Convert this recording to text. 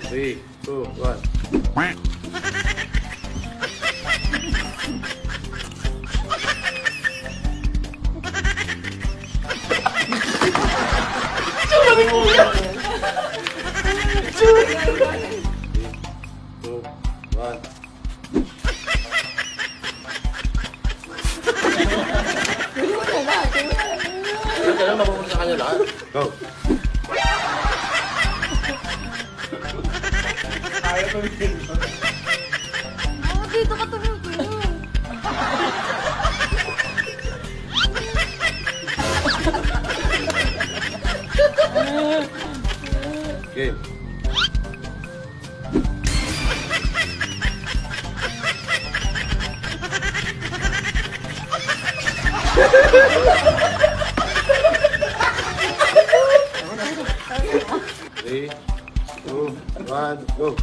3, 2, 1. Kailan mapupunta sa kanya lahat? Go! Oh, dito ka tumingin. Game. Three, two, one, go!